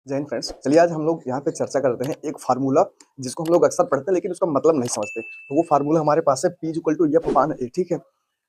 जय हिंद फ्रेंड्स। चलिए आज हम लोग यहाँ पे चर्चा करते हैं एक फार्मूला जिसको हम लोग अक्सर पढ़ते हैं लेकिन उसका मतलब नहीं समझते। तो वो फार्मूला हमारे पास है P इक्वल टू एफ अपान ए। ठीक है।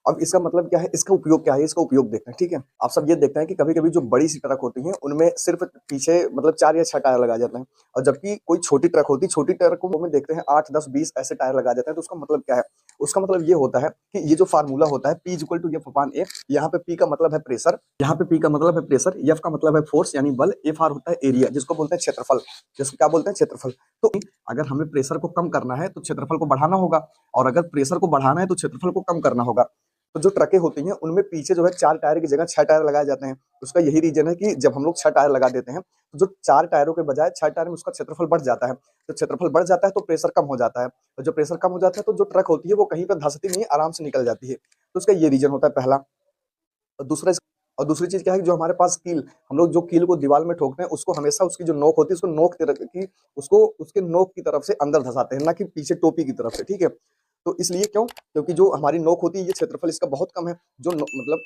अब इसका मतलब क्या है, इसका उपयोग क्या है, इसका उपयोग देखते हैं। ठीक है। आप सब ये देखते हैं कि कभी कभी जो बड़ी सी ट्रक होती है उनमें सिर्फ पीछे मतलब 4 या 6 टायर लगा जाते हैं, और जबकि कोई छोटी ट्रक होती है, छोटी ट्रक को में देखते हैं 8 10 20 ऐसे टायर लगा जाते हैं। तो उसका मतलब क्या है, उसका मतलब ये होता है कि ये जो फार्मूला होता है P इक्वल टू एफ अपान ए, यहाँ पे P का मतलब है प्रेशर, यहाँ पे P का मतलब है प्रेशर, F का मतलब है फोर्स यानी बल, F R होता है एरिया जिसको बोलते हैं क्षेत्रफल। जिसको क्या बोलते हैं, क्षेत्रफल। तो अगर हमें प्रेशर को कम करना है तो क्षेत्रफल को बढ़ाना होगा, और अगर प्रेशर को बढ़ाना है तो क्षेत्रफल को कम करना होगा। तो जो ट्रकें होती हैं उनमें पीछे जो है 4 टायर की जगह 6 टायर लगाए जाते हैं। उसका यही रीजन है कि जब हम लोग 6 टायर लगा देते हैं तो जो 4 टायरों के बजाय 6 टायर में उसका क्षेत्रफल बढ़ जाता है। तो क्षेत्रफल बढ़ जाता है तो प्रेशर कम हो जाता है, और जो प्रेशर कम हो जाता है तो जो ट्रक होती है वो कहीं पर धंसती नहीं, आराम से निकल जाती है। तो उसका ये रीजन होता है पहला। और दूसरा और दूसरी चीज क्या है कि जो हमारे पास कील, हम लोग जो कील को दीवार में ठोकते हैं उसको हमेशा उसकी जो नोक होती है उसको नोक की उसको उसके नोक की तरफ से अंदर धंसाते हैं, ना कि पीछे टोपी की तरफ से। ठीक है। तो इसलिए क्यों, क्योंकि जो हमारी नोक होती है ये क्षेत्रफल इसका बहुत कम है। मतलब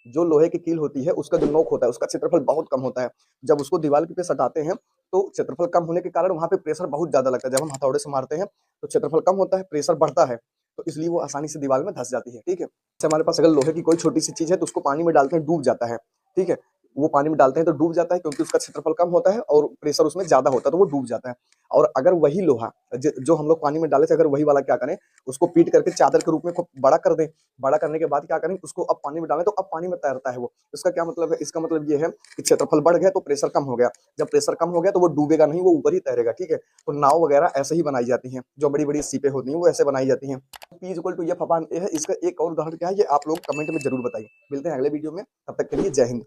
जो लोहे की कील होती है उसका जो नोक होता है उसका क्षेत्रफल बहुत कम होता है। जब उसको दीवार पे सटाते हैं तो क्षेत्रफल कम होने के कारण वहां पे प्रेशर बहुत ज्यादा लगता है। जब हम हथौड़े से मारते हैं तो क्षेत्रफल कम होता है, प्रेशर बढ़ता है, तो इसलिए वो आसानी से दीवार में धंस जाती है। ठीक है। जैसे हमारे पास अगर लोहे की कोई छोटी सी चीज है तो उसको पानी में डालते हैं, डूब जाता है। ठीक है। वो पानी में डालते हैं तो डूब जाता है क्योंकि उसका क्षेत्रफल कम होता है और प्रेशर उसमें ज्यादा होता है, तो वो डूब जाता है। और अगर वही लोहा जो हम लोग पानी में डाले थे, अगर वही वाला क्या करें, उसको पीट करके चादर के रूप में खूब बड़ा कर दें, बड़ा करने के बाद क्या करें, उसको अब पानी में डालें तो अब पानी में तैरता है वो। इसका क्या मतलब है, इसका मतलब ये है कि क्षेत्रफल बढ़ गया तो प्रेशर कम हो गया। जब प्रेशर कम हो गया तो वो डूबेगा नहीं, वो ऊपर ही तैरेगा। ठीक है। तो नाव वगैरह ऐसे ही बनाई जाती हैं, जो बड़ी बड़ी सीपें होती हैं वो ऐसे बनाई जाती हैं। P इक्वल टू एफ अपान ए है। इसका एक और उदाहरण क्या है ये आप लोग कमेंट में जरूर बताइए। मिलते हैं अगले वीडियो में, तब तक के लिए जय हिंद।